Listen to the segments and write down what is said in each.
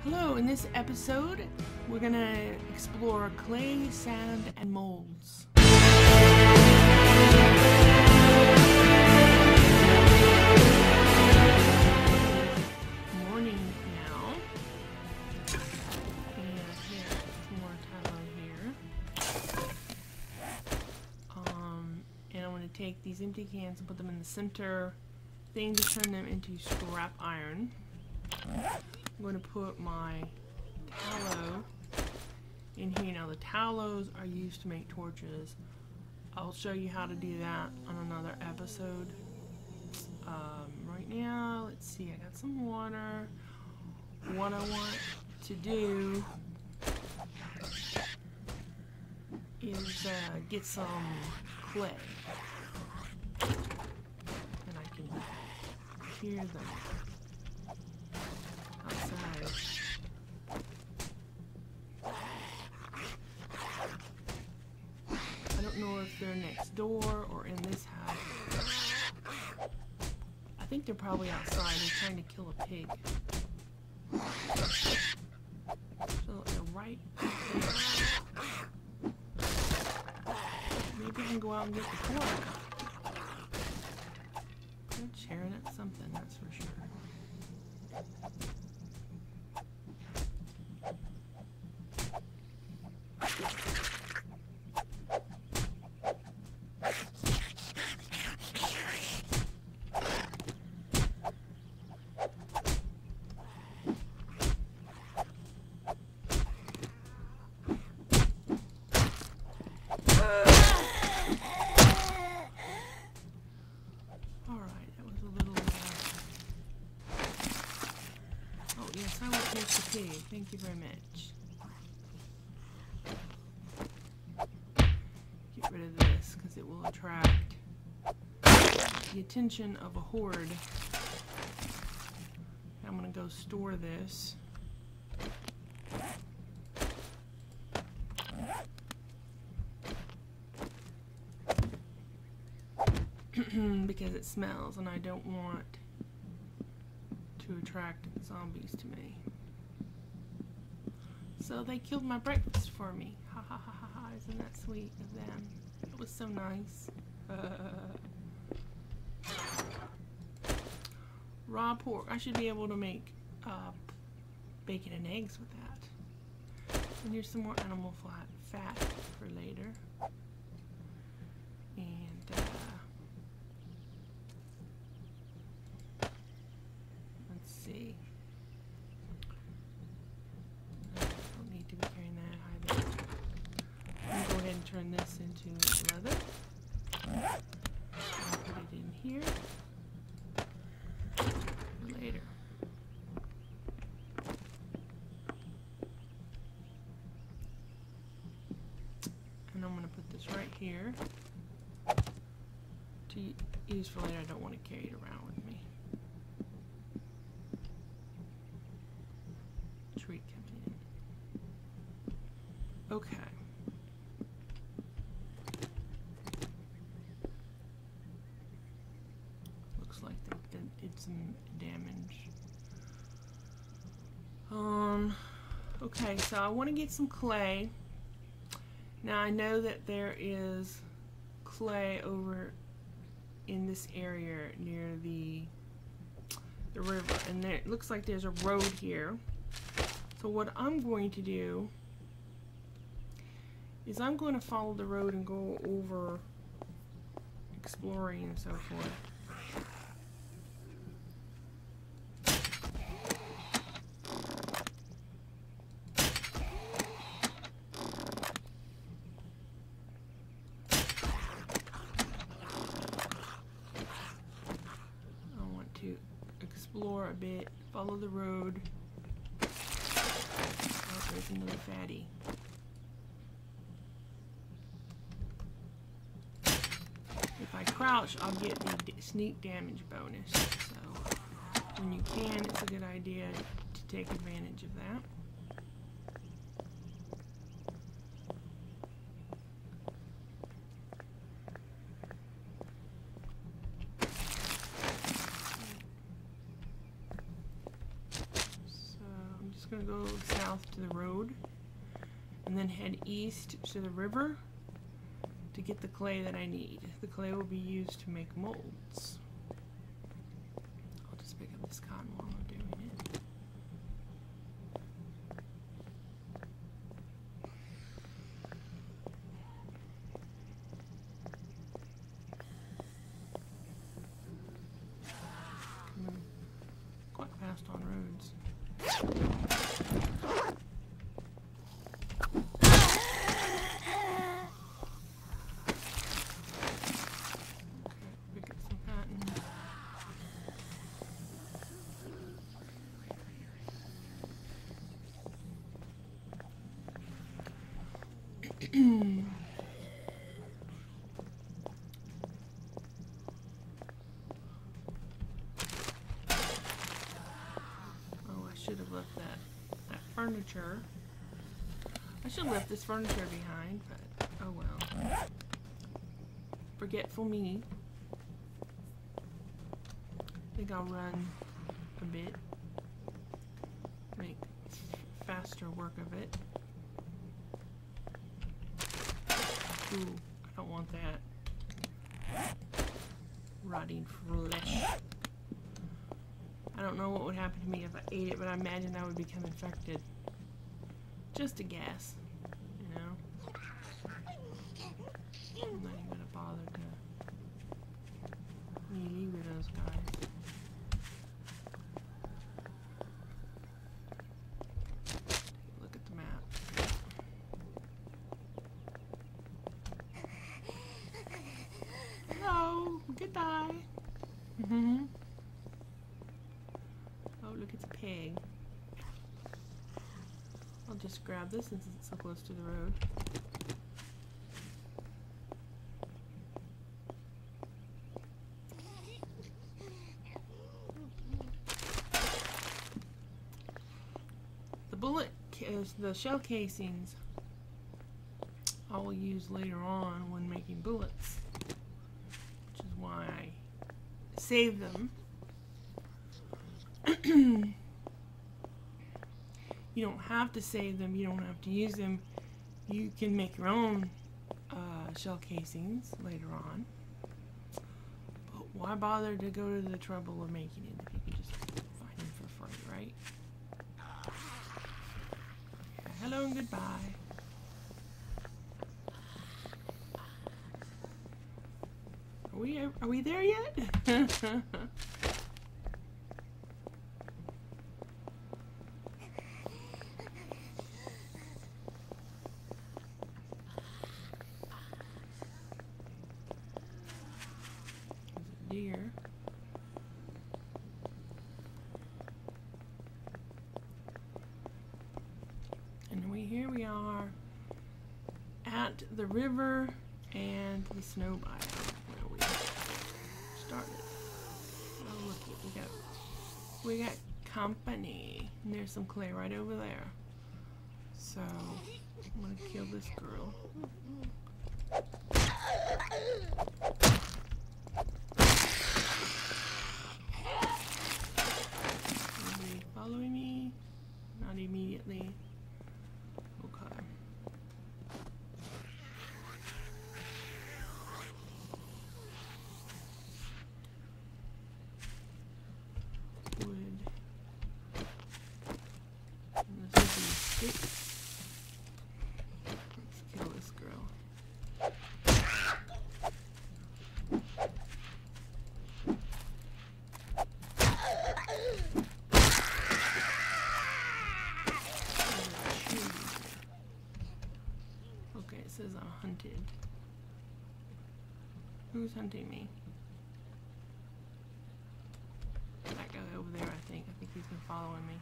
Hello, in this episode, we're gonna explore clay, sand, and molds. Morning now. And here's more tallow here. And I'm gonna take these empty cans and put them in the center thing to turn them into scrap iron. I'm going to put my tallow in here. Now the tallows are used to make torches. I'll show you how to do that on another episode. Right now, let's see, I got some water. What I want to do is get some clay. And I can hear them outside. I don't know if they're next door or in this house. I think they're probably outside. They're trying to kill a pig. So they're right there. Maybe I can go out and get the corn. They're tearing at something, that's for sure. Yes, I will take the pig. Thank you very much. Get rid of this because it will attract the attention of a horde. I'm going to go store this. Because it smells and I don't want to attract zombies to me. So they killed my breakfast for me. Ha ha ha ha ha. Isn't that sweet of them? It was so nice. Raw pork. I should be able to make bacon and eggs with that. And here's some more animal fat for later. And see. I don't need to be carrying that either. I'm going to go ahead and turn this into leather. I'll put it in here for later. And I'm going to put this right here to use for later. I don't want to carry it around with me. Tree coming in. Okay. Looks like they did some damage. Okay, so I want to get some clay. Now I know that there is clay over in this area near the river, and there it looks like there's a road here. So what I'm going to do is I'm going to follow the road and go over exploring and so forth. I want to explore a bit, follow the road. There's another fatty. If I crouch, I'll get the sneak damage bonus. So when you can, it's a good idea to take advantage of that. gonna go south to the road and then head east to the river to get the clay that I need. The clay will be used to make molds. I'll just pick up this cotton while I'm doing it. Coming quite fast on roads. Oh, I should have left that furniture. I should have left this furniture behind, but oh well. Forgetful me. I think I'll run a bit. Make faster work of it. Ooh, I don't want that. Rotting flesh. I don't know what would happen to me if I ate it, but I imagine I would become infected. Just a guess, you know? I'm not even gonna bother to meet either of those guys. Look at the map. Hello, goodbye. Oh, look, it's a pig. I'll just grab this since it's so close to the road. The shell casings I will use later on when making bullets, which is why I save them. You don't have to save them, you don't have to use them. You can make your own shell casings later on. But why bother to go to the trouble of making it if you can just find them for free, right? Hello and goodbye. Are we there yet? There's a deer. Here we are at the river and the snow biome where we started. Oh, look, we got company. And there's some clay right over there. So I'm gonna kill this girl. Anybody following me? Not immediately. Let's kill this girl. Okay, it says I'm hunted. Who's hunting me? That guy over there, I think. I think he's been following me.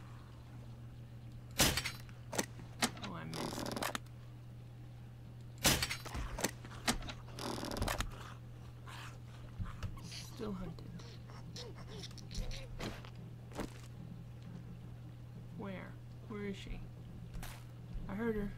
Oh, I missed. Still hunted. Where? Where is she? I heard her.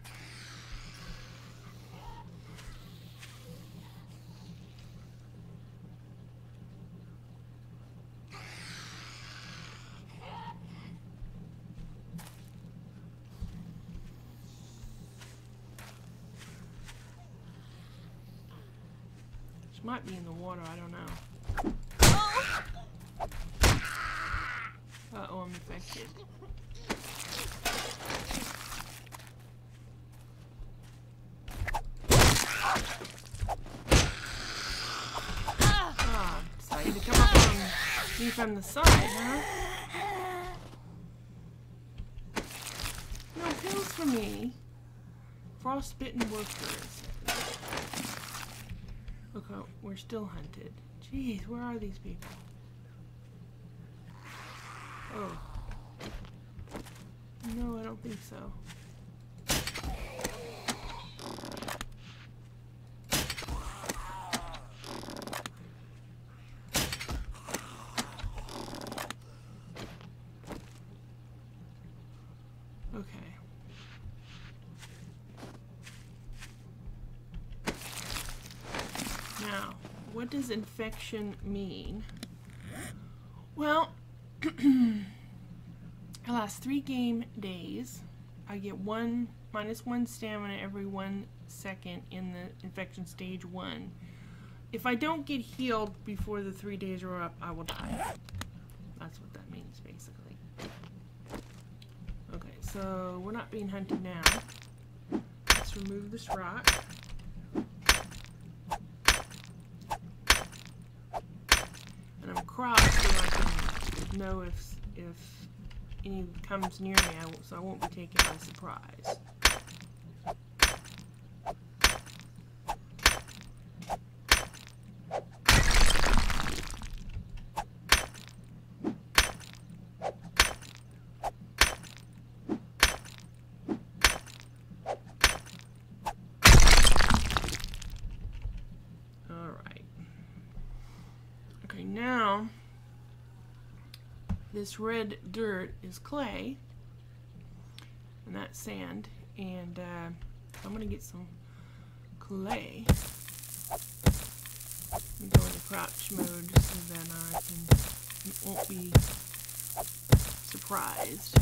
She might be in the water, I don't know. Uh-oh, I'm infected. Decided to come up on me from the side, huh? No pills for me. Frostbitten workers. Okay, we're still hunted. Jeez, where are these people? Oh. No, I don't think so. Okay. Now, what does infection mean? Well, it lasts 3 game days. I get -1 stamina every 1 second in the infection stage 1. If I don't get healed before the 3 days are up, I will die. That's what that means, basically. Okay, so we're not being hunted now. Let's remove this rock. And I'm crossed so I can know if any comes near me, so I won't be taken by surprise. Alright. Okay, now this red dirt is clay, and that's sand, and I'm going to get some clay and go into crouch mode so that I won't be surprised.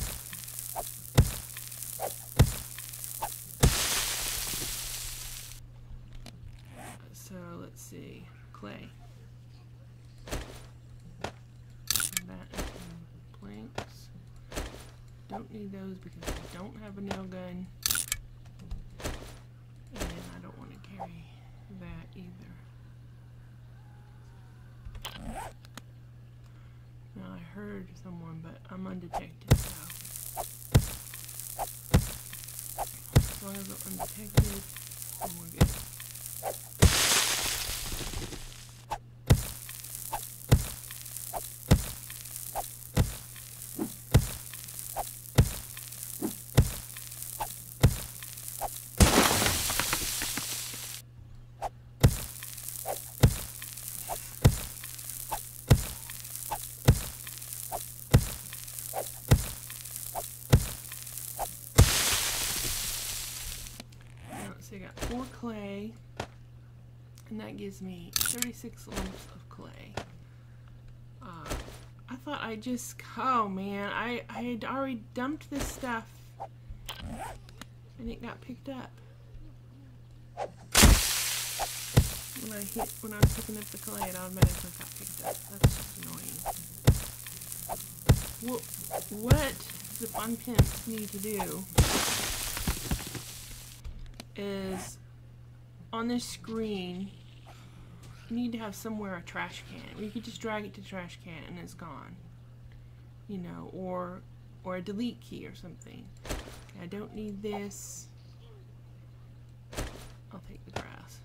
So let's see, clay. Don't need those because I don't have a nail gun, and I don't want to carry that either. Now I heard someone, but I'm undetected, so as long as I'm undetected, then we're good. So I got 4 clay, and that gives me 36 lumps of clay. I thought I just, oh man, I had already dumped this stuff, and it got picked up. When I was picking up the clay, it automatically got picked up. That's just annoying. What the fun pimps need to do is, on this screen, you need to have somewhere a trash can. You could just drag it to the trash can and it's gone. You know, or a delete key or something. Okay, I don't need this. I'll take the grass.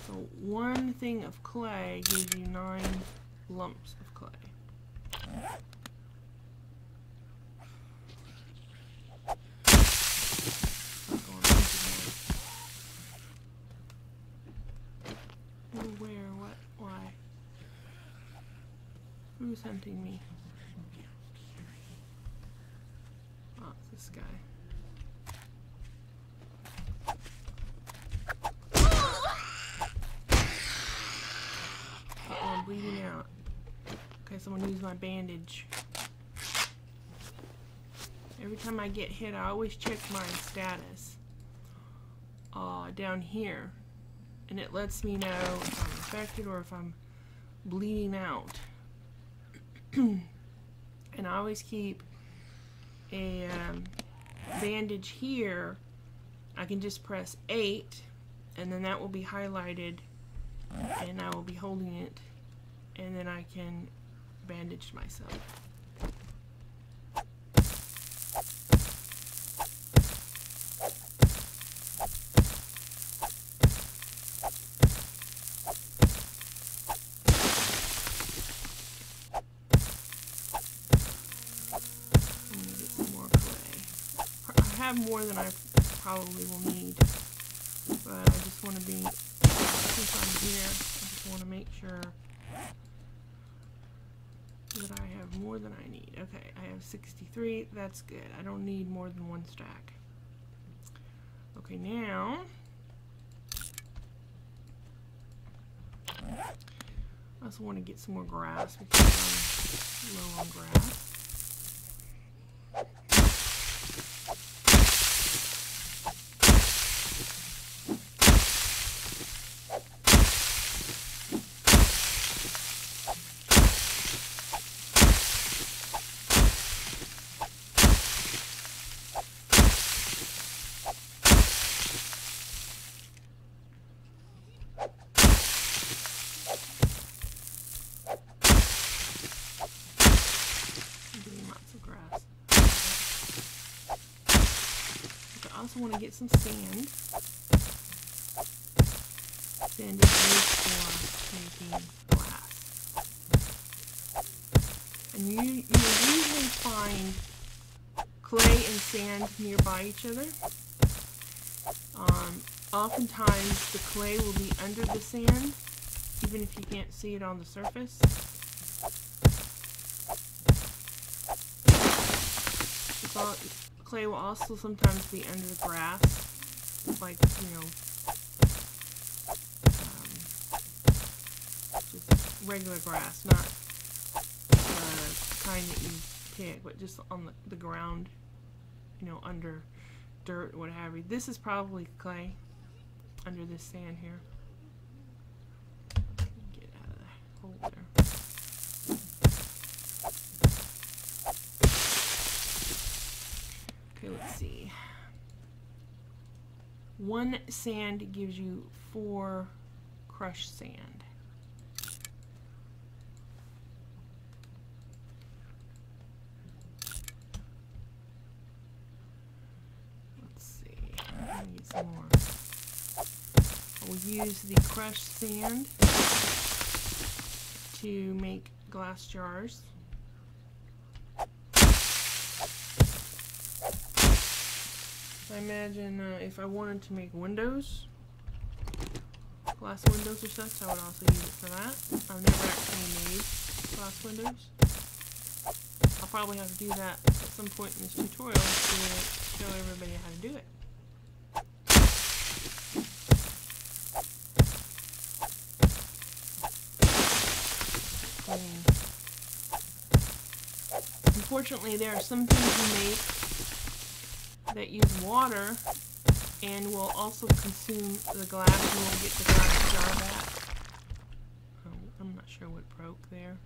So 1 thing of clay gives you 9 lumps of clay. Where? What? Why? Who's hunting me? Oh, it's this guy. Uh-oh, I'm bleeding out. Okay, someone use my bandage. Every time I get hit, I always check my status. Down here. and it lets me know if I'm infected or if I'm bleeding out. And I always keep a bandage here. I can just press 8 and then that will be highlighted and I will be holding it, and then I can bandage myself. More than I probably will need, but I just want to be, since I'm here, I just want to make sure that I have more than I need. Okay, I have 63, that's good. I don't need more than 1 stack. Okay, now I also want to get some more grass because I'm low on grass. I also want to get some sand. Sand is used for making glass. And you usually find clay and sand nearby each other. Oftentimes the clay will be under the sand, even if you can't see it on the surface. Clay will also sometimes be under the grass, like, you know, just regular grass, not the kind that you pick, but just on the ground, you know, under dirt, what have you. This is probably clay under this sand here. Get out of the hole there. Okay, let's see. 1 sand gives you 4 crushed sand. Let's see. I need some more. We'll use the crushed sand to make glass jars. I imagine if I wanted to make windows, glass windows or such, I would also use it for that. I've never actually made glass windows. I'll probably have to do that at some point in this tutorial to show everybody how to do it. Unfortunately, there are some things you make that use water and will also consume the glass, and we'll get the glass jar back. I'm not sure what broke there.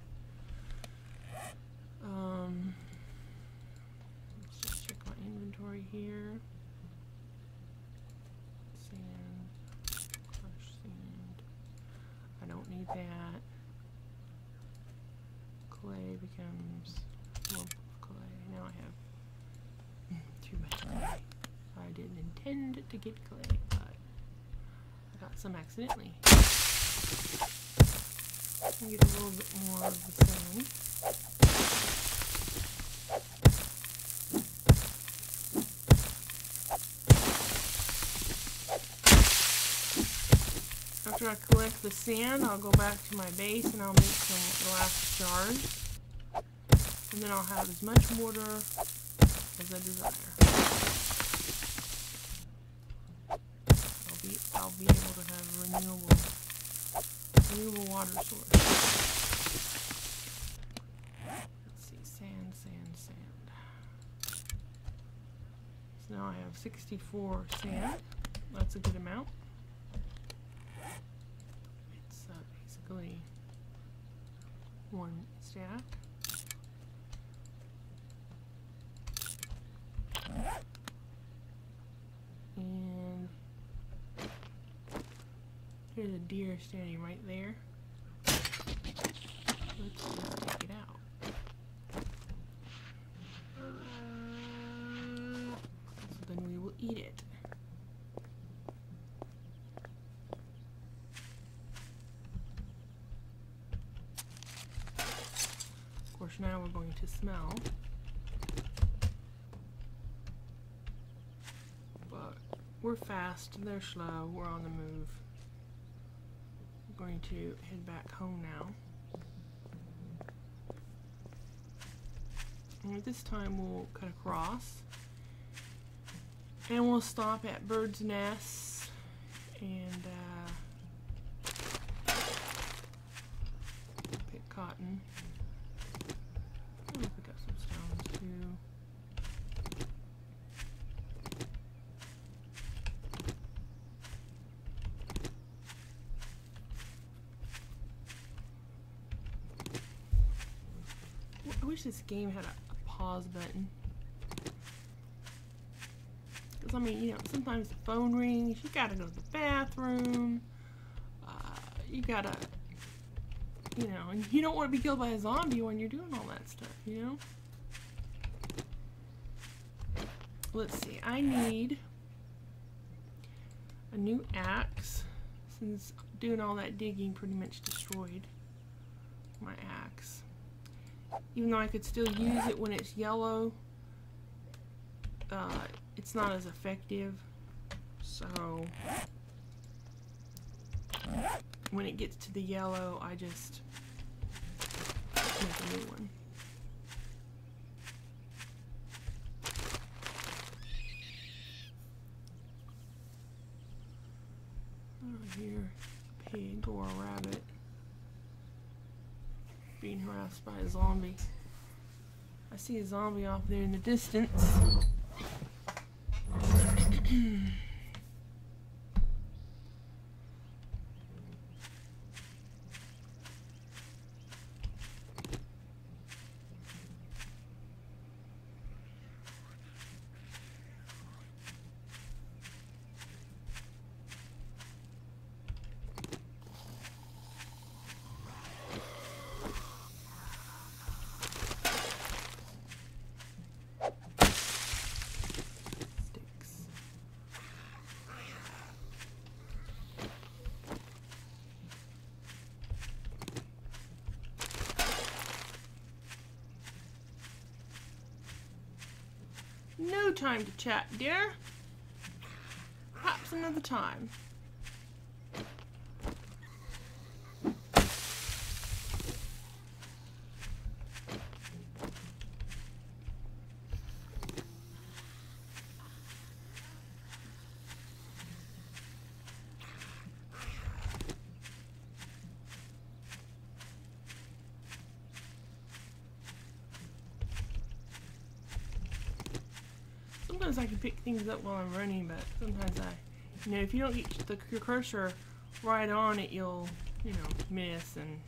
Let's just check my inventory here. Sand, crushed sand. I don't need that. Clay becomes lump of clay. Now I have too much clay. I didn't intend to get clay, but I got some accidentally. I'll get a little bit more of the sand. After I collect the sand, I'll go back to my base and I'll make some glass jars. And then I'll have as much mortar as I desire. I'll be able to have a renewable water source. Let's see, sand. So now I have 64 sand. That's a good amount. stack. And there's a deer standing right there. Let's take it out. So then we will eat it. Of course, now we're going to smell. But we're fast, they're slow, we're on the move. We're going to head back home now. And this time we'll cut across. And we'll stop at birds' nests and pick cotton. I'll pick up some stones too. I wish this game had a pause button. Because, I mean, you know, sometimes the phone rings, you gotta go to the bathroom, you gotta, you know, and you don't want to be killed by a zombie when you're doing all that stuff, you know? Let's see, I need a new axe, since doing all that digging pretty much destroyed my axe. Even though I could still use it when it's yellow, it's not as effective. So when it gets to the yellow, I just make a new one. I hear a pig or a rabbit being harassed by a zombie. I see a zombie off there in the distance. No time to chat, dear. Perhaps another time. Sometimes I can pick things up while I'm running, but sometimes you know, if you don't get your cursor right on it, you'll, you know, miss, and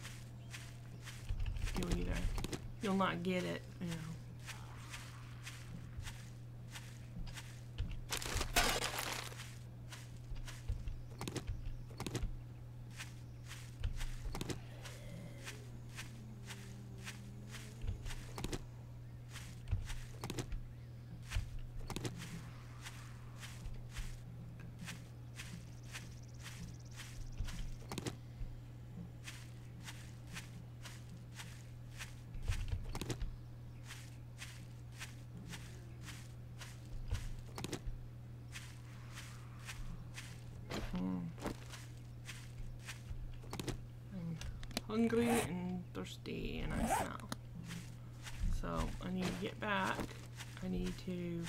you'll not get it, you know. I'm hungry and thirsty and I smell. So I need to get back. I need to eat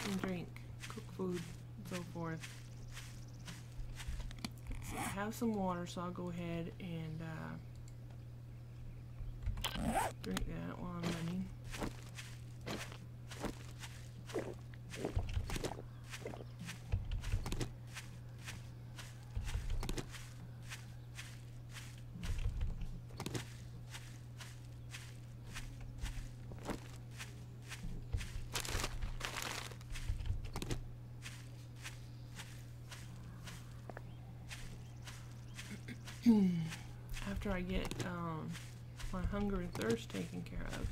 and drink, cook food, and so forth. Let's see, I have some water, so I'll go ahead and drink that while I'm running. after I get my hunger and thirst taken care of,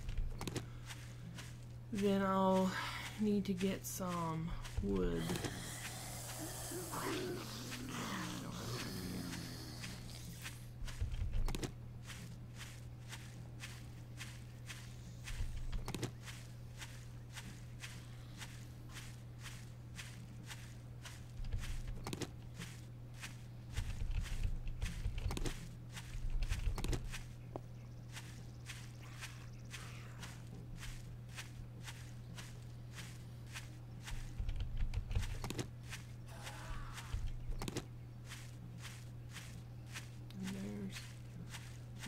then I'll need to get some wood.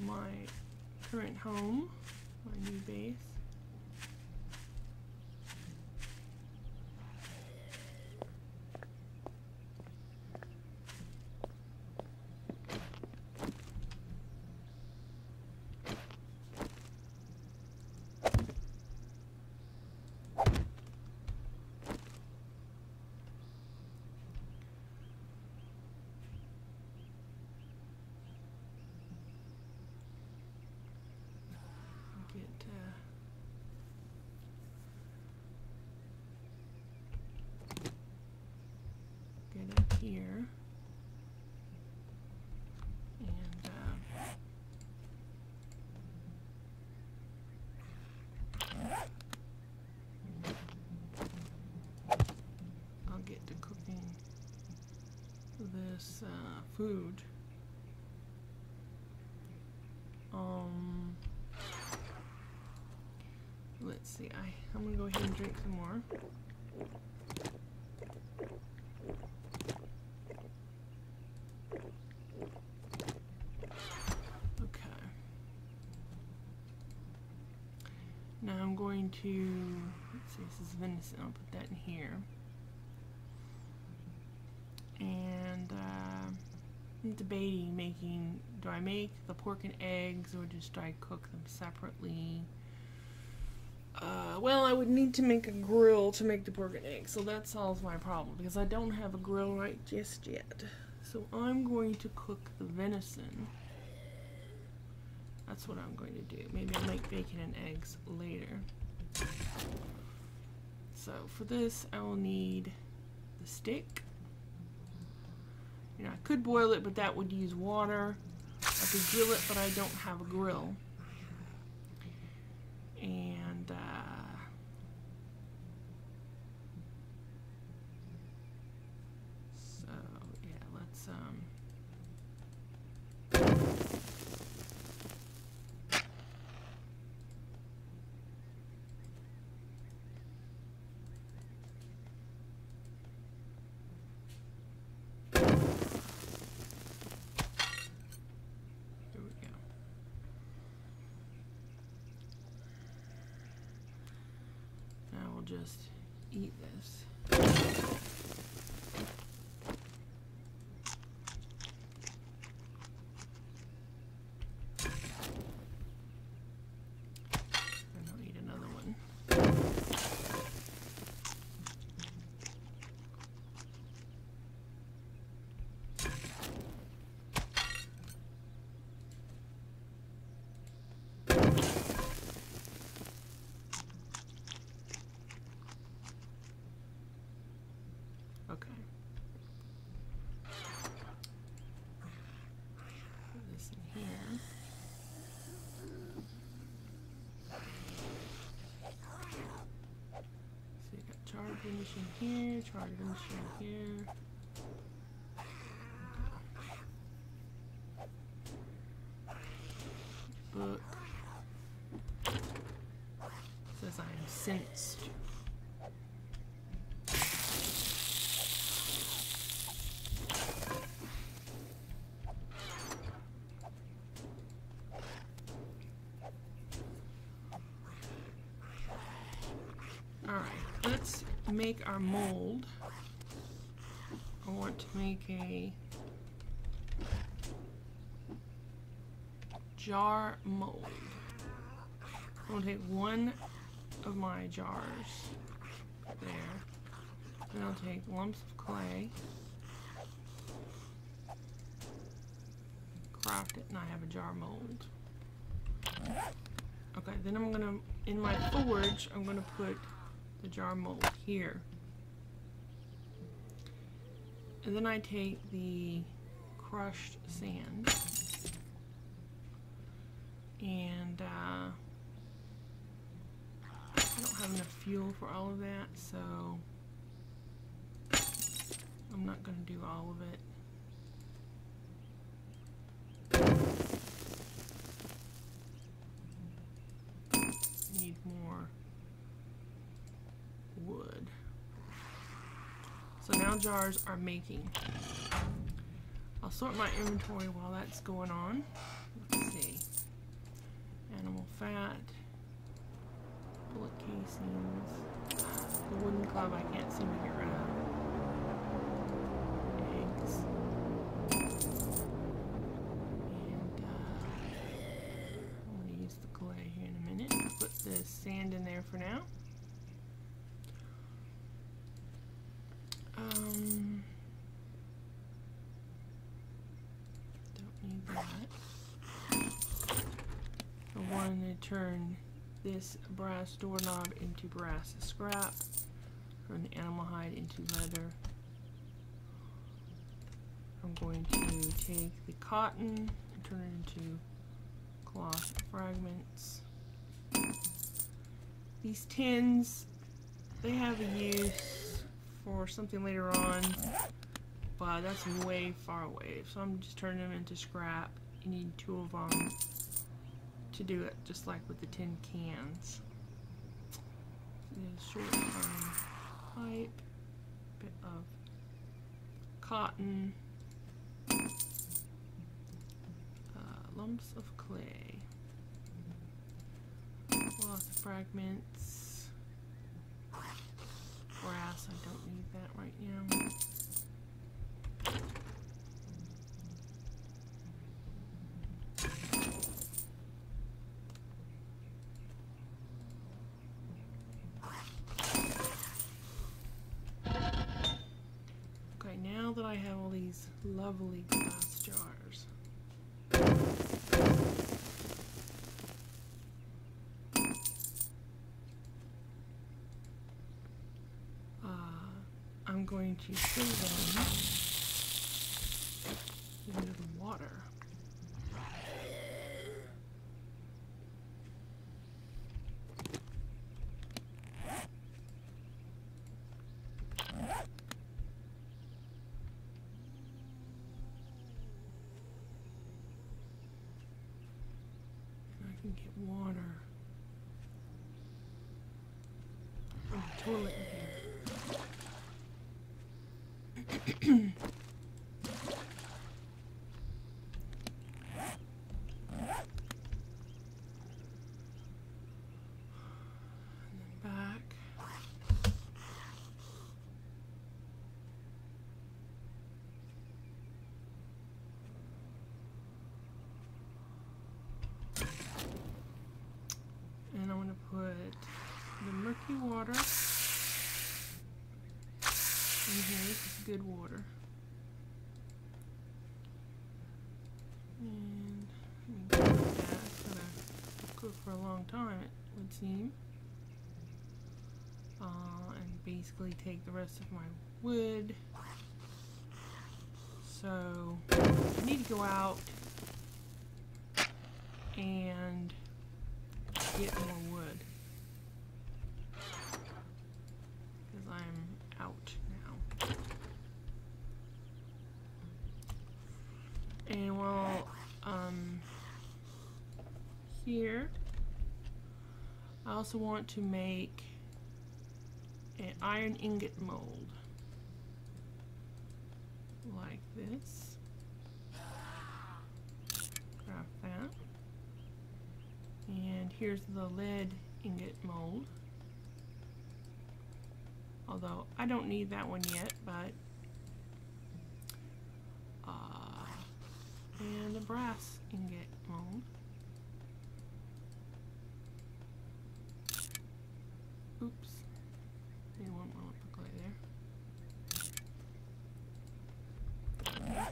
My current home, my new base. Get up here, and I'll get to cooking this food. Let's see, I'm gonna go ahead and drink some more. Okay. Now I'm going to, let's see, this is venison, I'll put that in here. And I'm debating making, do I make the pork and eggs or just do I cook them separately? Well, I would need to make a grill to make the pork and eggs, so that solves my problem because I don't have a grill right just yet. So I'm going to cook the venison. That's what I'm going to do. Maybe I'll make bacon and eggs later. So for this, I will need the stick. You know, I could boil it, but that would use water. I could grill it, but I don't have a grill. And so yeah, let's here we go. Now we'll just eat this. And I'll eat another one. Okay. Put this in here. So you got charred finishing here, charred finishing here. Book says I am sensed. Alright, let's make our mold. I want to make a jar mold. I'm going to take one of my jars there. Then I'll take lumps of clay. craft it, and I have a jar mold. Okay, then I'm gonna, in my forge, I'm gonna put the jar mold here. And then I take the crushed sand and I don't have enough fuel for all of that, so I'm not going to do all of it. Need more wood. So now jars are making. I'll sort my inventory while that's going on. Let's see. Animal fat, bullet casings, the wooden club I can't seem to get rid of, eggs, and I'm going to use the clay here in a minute. I'll put the sand in there for now. Don't need that. I want to turn this brass doorknob into brass scrap, turn the animal hide into leather. I'm going to take the cotton and turn it into cloth fragments. These tins, they have a use for something later on, but that's way far away. So I'm just turning them into scrap. You need 2 of them to do it, just like with the tin cans. There's short pipe, bit of cotton, lumps of clay, cloth fragments, brass. I don't need that right now. Okay, now that I have all these lovely glass jars, I'm going to fill them with water. I can get water from the toilet in here. And I'm going to put the murky water in here. This is good water. And let me cook that. It's going to cook for a long time, it would seem. And basically take the rest of my wood. So I need to go out and get more wood because I'm out now. And while here, I also want to make an iron ingot mold like this. Craft that. And here's the lead ingot mold. Although I don't need that one yet, but and a brass ingot mold. Oops, didn't want one with the clay there.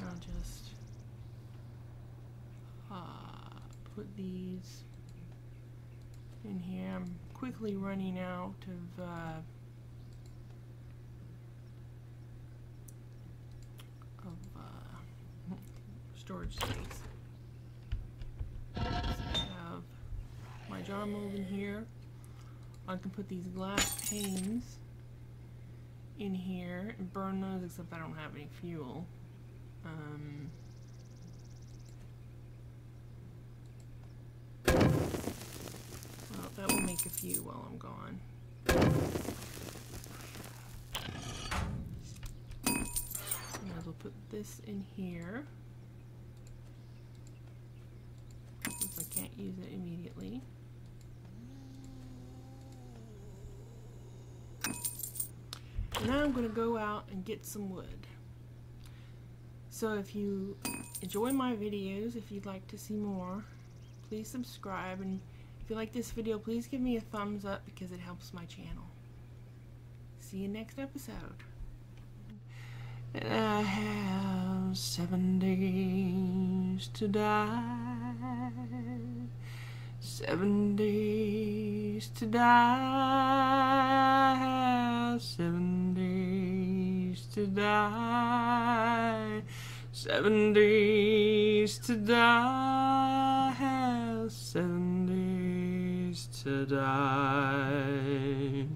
I'll just put these in here. I'm quickly running out of storage space. So I have my jar mold in here. I can put these glass panes in here and burn those, except I don't have any fuel. Well, that will make a few while I'm gone. Might as well put this in here, since I can't use it immediately. And now I'm going to go out and get some wood. So if you enjoy my videos, if you'd like to see more, please subscribe, and if you like this video, please give me a thumbs up because it helps my channel. See you next episode. And I have 7 days to die, 7 days to die, 7 days to die, 7 days to die, 7 days to die.